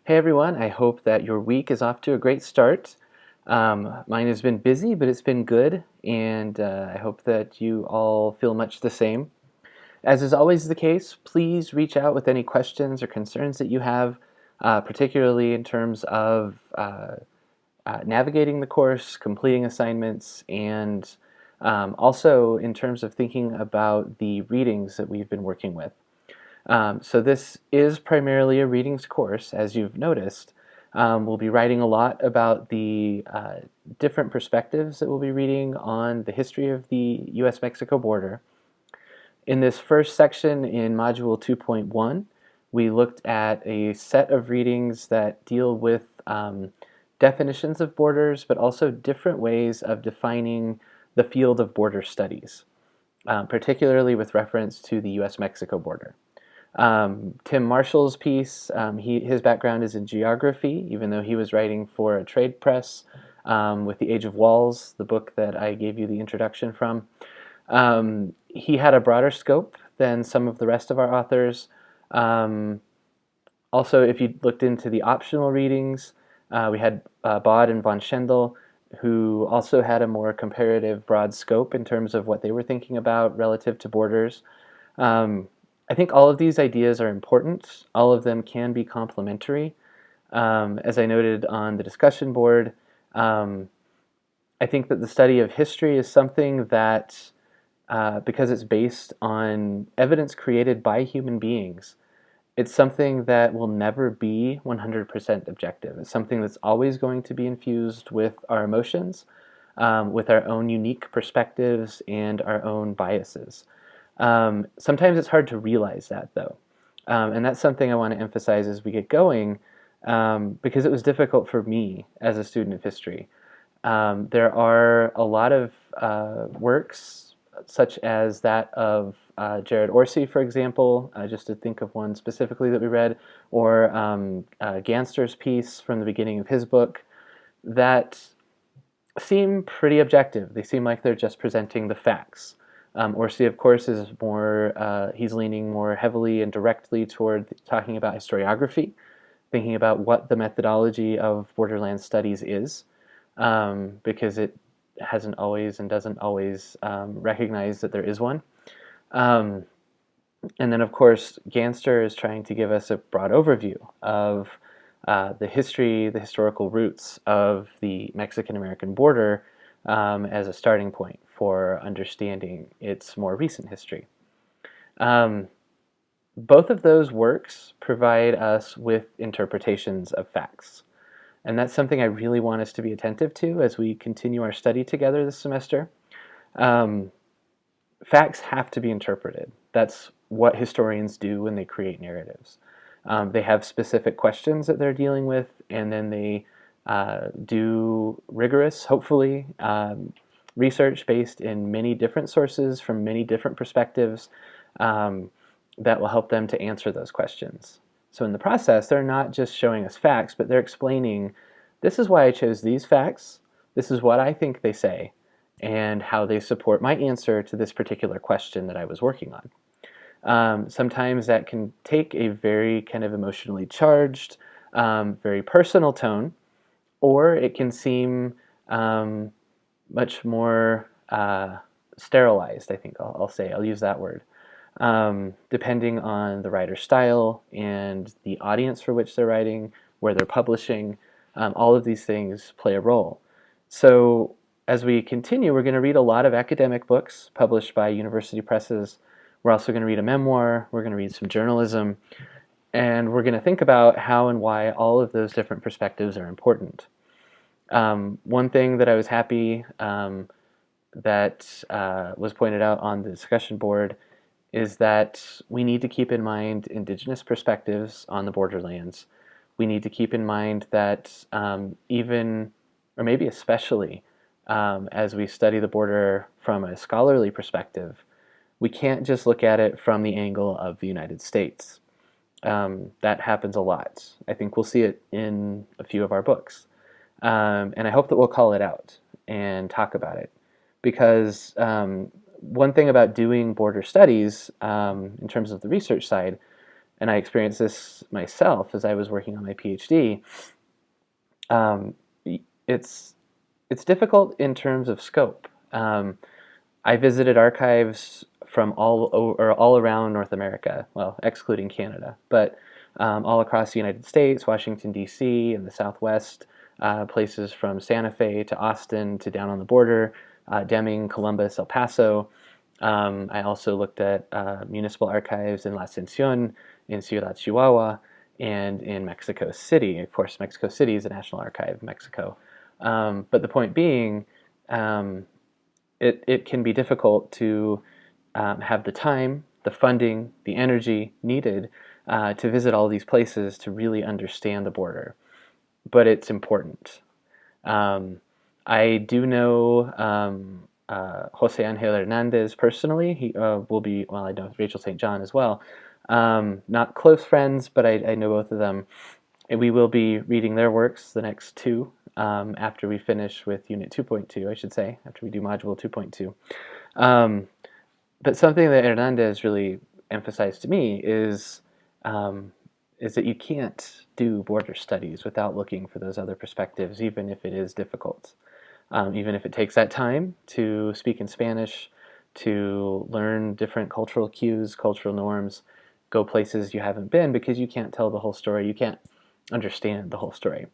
Hey everyone, I hope that your week is off to a great start. Mine has been busy, but it's been good, and I hope that you all feel much the same. As is always the case, please reach out with any questions or concerns that you have, particularly in terms of navigating the course, completing assignments, and also in terms of thinking about the readings that we've been working with. So this is primarily a readings course, as you've noticed. We'll be writing a lot about the different perspectives that we'll be reading on the history of the US-Mexico border. In this first section in Module 2.1, we looked at a set of readings that deal with definitions of borders, but also different ways of defining the field of border studies, particularly with reference to the US-Mexico border. Tim Marshall's piece, his background is in geography, even though he was writing for a trade press with The Age of Walls, the book that I gave you the introduction from. He had a broader scope than some of the rest of our authors. Also, if you looked into the optional readings, we had Bod and von Schendel, who also had a more comparative broad scope in terms of what they were thinking about relative to borders. I think all of these ideas are important. All of them can be complementary. As I noted on the discussion board, I think that the study of history is something that, because it's based on evidence created by human beings, it's something that will never be 100% objective. It's something that's always going to be infused with our emotions, with our own unique perspectives and our own biases. Sometimes it's hard to realize that, though. And that's something I want to emphasize as we get going, because it was difficult for me as a student of history. There are a lot of works, such as that of Jared Orsi, for example, just to think of one specifically that we read, or Ganster's piece from the beginning of his book, that seem pretty objective. They seem like they're just presenting the facts. Orsi, of course, is more, he's leaning more heavily and directly toward talking about historiography, thinking about what the methodology of borderland studies is, because it hasn't always and doesn't always recognize that there is one. And then, of course, Ganster is trying to give us a broad overview of the history, the historical roots of the Mexican-American border as a starting point for understanding its more recent history. Both of those works provide us with interpretations of facts. And that's something I really want us to be attentive to as we continue our study together this semester. Facts have to be interpreted. That's what historians do when they create narratives. They have specific questions that they're dealing with, and then they do rigorous, hopefully, research based in many different sources from many different perspectives that will help them to answer those questions. So in the process, they're not just showing us facts, but they're explaining, this is why I chose these facts, this is what I think they say, and how they support my answer to this particular question that I was working on. Sometimes that can take a very kind of emotionally charged, very personal tone, or it can seem much more sterilized, I think I'll say. I'll use that word. Depending on the writer's style and the audience for which they're writing, where they're publishing, all of these things play a role. So as we continue, we're going to read a lot of academic books published by university presses. We're also going to read a memoir, we're going to read some journalism, and we're going to think about how and why all of those different perspectives are important. One thing that I was happy that was pointed out on the discussion board is that we need to keep in mind indigenous perspectives on the borderlands. We need to keep in mind that even, or maybe especially, as we study the border from a scholarly perspective, we can't just look at it from the angle of the United States. That happens a lot. I think we'll see it in a few of our books. And I hope that we'll call it out and talk about it. Because one thing about doing border studies, in terms of the research side, and I experienced this myself as I was working on my PhD, um, it's difficult in terms of scope. I visited archives from all around North America, well, excluding Canada, but all across the United States, Washington, D.C., and the Southwest, places from Santa Fe to Austin to down on the border, Deming, Columbus, El Paso. I also looked at municipal archives in La Ascensión, in Ciudad Chihuahua, and in Mexico City. Of course, Mexico City is the National Archive of Mexico. But the point being, um, it can be difficult to have the time, the funding, the energy needed to visit all these places to really understand the border. But it's important. Um, I do know Jose Angel Hernandez personally. He will be, well, I know Rachel St. John as well. Not close friends, but I know both of them. And we will be reading their works, the next two, after we finish with Unit 2.2, I should say, after we do Module 2.2. But something that Hernandez really emphasized to me um, is that you can't do border studies without looking for those other perspectives, even if it is difficult. Even if it takes that time to speak in Spanish, to learn different cultural cues, cultural norms, go places you haven't been, because you can't tell the whole story. You can't understand the whole story.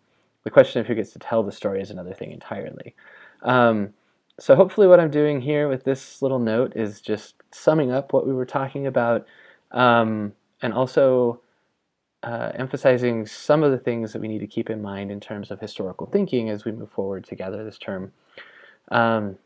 The question of who gets to tell the story is another thing entirely. Um, so hopefully what I'm doing here with this little note is just summing up what we were talking about, and also emphasizing some of the things that we need to keep in mind in terms of historical thinking as we move forward together this term. Um,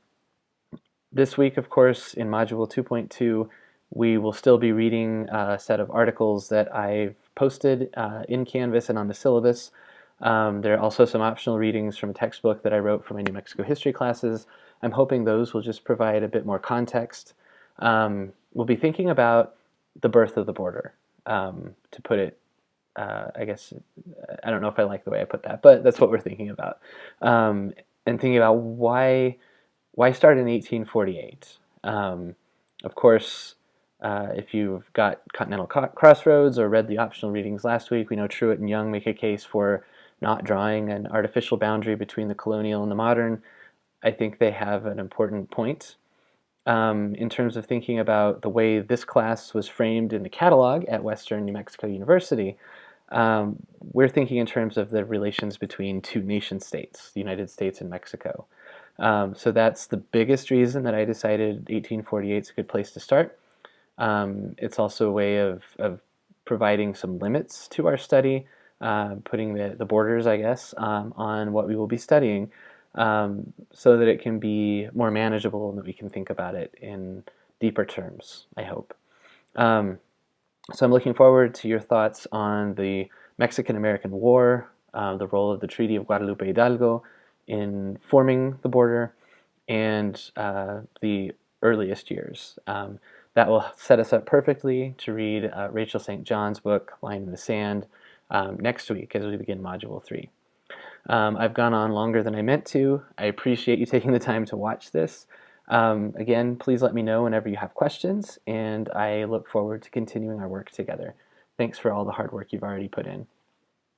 this week, of course, in Module 2.2, we will still be reading a set of articles that I've posted in Canvas and on the syllabus. There are also some optional readings from a textbook that I wrote for my New Mexico history classes. I'm hoping those will just provide a bit more context. We'll be thinking about the birth of the border, to put it, I guess, I don't know if I like the way I put that, but that's what we're thinking about. And thinking about why start in 1848? Of course, if you've got Continental Crossroads or read the optional readings last week, we know Truett and Young make a case for not drawing an artificial boundary between the colonial and the modern. I think they have an important point. In terms of thinking about the way this class was framed in the catalog at Western New Mexico University, we're thinking in terms of the relations between two nation states, the United States and Mexico. So that's the biggest reason that I decided 1848 is a good place to start. It's also a way of providing some limits to our study, putting the borders, I guess, on what we will be studying, so that it can be more manageable and that we can think about it in deeper terms, I hope. So I'm looking forward to your thoughts on the Mexican-American War, the role of the Treaty of Guadalupe Hidalgo in forming the border, and the earliest years. That will set us up perfectly to read Rachel St. John's book, Line in the Sand, next week as we begin Module 3. I've gone on longer than I meant to. I appreciate you taking the time to watch this. Again, please let me know whenever you have questions, and I look forward to continuing our work together. Thanks for all the hard work you've already put in.